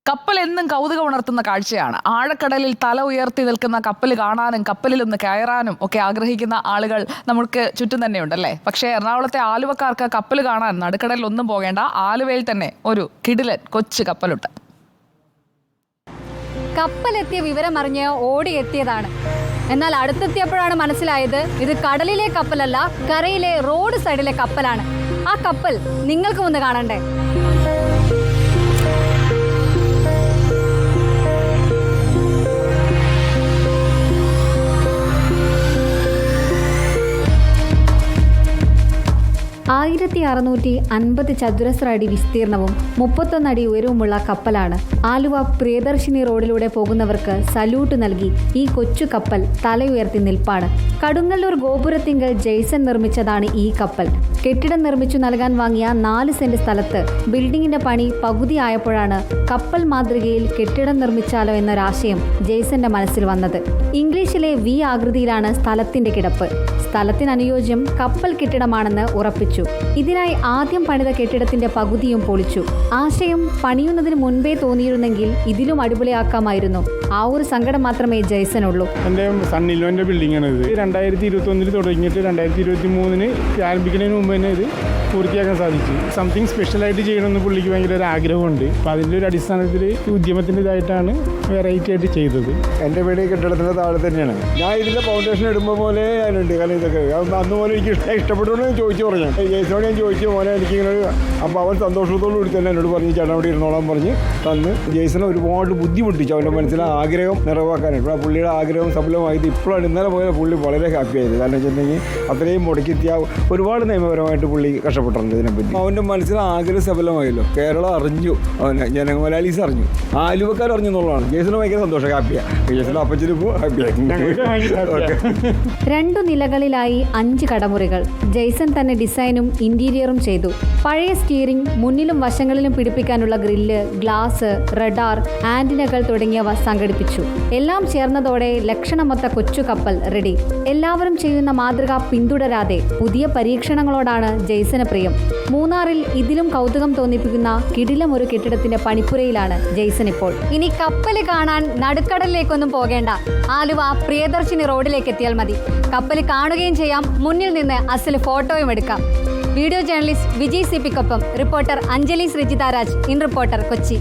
കപ്പൽ എന്നും കൗതുകം ഉണർത്തുന്ന കാഴ്ചയാണ്. ആഴക്കടലിൽ തല ഉയർത്തി നിൽക്കുന്ന കപ്പൽ കാണാനും കപ്പലിൽ ഒന്ന് കയറാനും ഒക്കെ ആഗ്രഹിക്കുന്ന ആളുകൾ നമുക്ക് ചുറ്റും തന്നെ ഉണ്ടല്ലേ. പക്ഷേ എറണാകുളത്തെ ആലുവക്കാർക്ക് കപ്പൽ കാണാൻ നടുക്കടലിൽ ഒന്നും പോകേണ്ട. ആലുവയിൽ തന്നെ ഒരു കിടിലൻ കൊച്ചു കപ്പലുണ്ട്. കപ്പലെത്തിയ വിവരം അറിഞ്ഞ് ഓടിയെത്തിയതാണ്. എന്നാൽ അടുത്തെത്തിയപ്പോഴാണ് മനസ്സിലായത് ഇത് കടലിലെ കപ്പലല്ല, കരയിലെ റോഡ് സൈഡിലെ കപ്പലാണ്. ആ കപ്പൽ നിങ്ങൾക്കും ഒന്ന് കാണണ്ടേ? (1650) ചതുരശ്ര അടി വിസ്തീർണവും 31 അടി ഉയരവുമുള്ള കപ്പലാണ്. ആലുവ പ്രിയദർശിനി റോഡിലൂടെ പോകുന്നവർക്ക് സല്യൂട്ട് നൽകി ഈ കൊച്ചു കപ്പൽ തലയുയർത്തി നിൽപ്പാണ്. കടുങ്ങല്ലൂർ ഗോപുരത്തിങ്കൽ ജെയ്സൺ നിർമ്മിച്ചതാണ് ഈ കപ്പൽ. കെട്ടിടം നിർമ്മിച്ചു നൽകാൻ വാങ്ങിയ 4 സെന്റ് സ്ഥലത്ത് ബിൽഡിങ്ങിന്റെ പണി പകുതിയായപ്പോഴാണ് കപ്പൽ മാതൃകയിൽ കെട്ടിടം നിർമ്മിച്ചാലോ എന്നൊരാശയം ജെയ്സന്റെ മനസ്സിൽ വന്നത്. ഇംഗ്ലീഷിലെ വി ആകൃതിയിലാണ് സ്ഥലത്തിന്റെ കിടപ്പ്. സ്ഥലത്തിന് അനുയോജ്യം കപ്പൽ കെട്ടിടമാണെന്ന് ഉറപ്പിച്ചു. ഇതിനായി ആദ്യം പണിത കെട്ടിടത്തിന്റെ പകുതിയും പൊളിച്ചു. ആശയം പണിയുന്നതിന് മുൻപേ തോന്നിയിരുന്നെങ്കിൽ ഇതിലും അടിപൊളിയാക്കാമായിരുന്നു. ആ ഒരു സങ്കടം മാത്രമേ ജെയ്സനുള്ളൂ. എൻ്റെ സണ്ണിലോൻ്റെ ബിൽഡിംഗ് ആണ് ഇത്. 2021 തുടങ്ങിയിട്ട് 2023 ആരംഭിക്കുന്നതിന് മുമ്പ് തന്നെ ഇത് പൂർത്തിയാക്കാൻ സാധിച്ചു. സംതിങ് സ്പെഷ്യലായിട്ട് ചെയ്യണമെന്ന് പുള്ളിക്ക് ഭയങ്കര ഒരു ആഗ്രഹമുണ്ട്. അപ്പോൾ അതിൻ്റെ ഒരു അടിസ്ഥാനത്തിൽ ഉദ്യമത്തിൻ്റെ ഇതായിട്ടാണ് വെറൈറ്റി ആയിട്ട് ചെയ്തത്. എൻ്റെ വീട് കെട്ടിടത്തിൻ്റെ താഴെ തന്നെയാണ്. ഞാൻ ഇതിൻ്റെ ഫൗണ്ടേഷൻ ഇടുമ്പോൾ പോലെ ഞാനുണ്ട്. കാരണം ഇതൊക്കെ അന്ന് പോലെ എനിക്ക് ഇഷ്ടപ്പെട്ടുകൊണ്ട് ചോദിച്ചു പറഞ്ഞു. ജെയ്സനോട് ഞാൻ ചോദിച്ചു പോലെ എനിക്കിങ്ങനെ. അപ്പോൾ അവൻ സന്തോഷത്തോടു കൂടി തന്നെ എന്നോട് പറഞ്ഞ് ചേട്ടൻ അവിടെ ഇരുന്നോളാൻ പറഞ്ഞ് തന്ന്. ജെയ്സനെ ഒരുപാട് ബുദ്ധിമുട്ടിച്ചു അവൻ്റെ മനസ്സിലെ ആഗ്രഹം നിറവാക്കാനായിട്ട്. ആ പുള്ളിയുടെ ആഗ്രഹം സഫലമായത് ഇപ്പോഴാണ്. ഇന്നലെ പോലെ പുള്ളി വളരെ ഹാപ്പി ആയത്. കാരണം വെച്ചിട്ടുണ്ടെങ്കിൽ അത്രയും മുടക്കിയെത്തിയ ഒരുപാട് നിയമപരമായിട്ട് പുള്ളി കഷ്ടപ്പെട്ടിട്ടുണ്ട് ഇതിനെപ്പറ്റി. അവൻ്റെ മനസ്സിലെ ആഗ്രഹം സഫലമായല്ലോ. കേരളം അറിഞ്ഞു, അവനെ മലയാളീസ് അറിഞ്ഞു, ആലുവക്കാർ അറിഞ്ഞു എന്നുള്ളതാണ്. ജെയ്സന് ഭയങ്കര സന്തോഷം, ഹാപ്പിയാണ്. ജെയ്സൻ്റെ അപ്പച്ചനും ഇപ്പോൾ ഹാപ്പിയായി. 2 നിലകളിലായി 5 കടമുറികൾ. ജെയ്സൺ തന്നെ ഡിസൈനും ഇന്റീരിയറും ചെയ്തു. പഴയ സ്റ്റിയറിംഗ്, മുന്നിലും വശങ്ങളിലും പിടിപ്പിക്കാനുള്ള ഗ്രില്ല്, ഗ്ലാസ്, റഡാർ, ആന്റിനകൾ തുടങ്ങിയവ സംഘടിപ്പിച്ചു. എല്ലാം ചേർന്നതോടെ ലക്ഷണമൊത്ത കൊച്ചു കപ്പൽ റെഡി. എല്ലാവരും ചെയ്യുന്ന മാതൃക പിന്തുടരാതെ പുതിയ പരീക്ഷണങ്ങളോടാണ് ജെയ്സന് പ്രിയം. മൂന്നാറിൽ ഇതിലും കൗതുകം തോന്നിപ്പിക്കുന്ന കിടിലം ഒരു കെട്ടിടത്തിന്റെ പണിപ്പുരയിലാണ് ജെയ്സൺ ഇപ്പോൾ. ഇനി കപ്പൽ കാണാൻ നടുക്കടലിലേക്കൊന്നും പോകേണ്ട. ആലുവ പ്രിയദർശിനി റോഡിലേക്ക് എത്തിയാൽ മതി. കപ്പൽ കാണുകയും ചെയ്യാം, മുന്നിൽ നിന്ന് അസൽ ഫോട്ടോയും എടുക്കാം. വീഡിയോ ജേർണലിസ്റ്റ് വിജയ് സിപിക്കൊപ്പം reporter Anjali Sreejitharaj, in reporter, Kochi.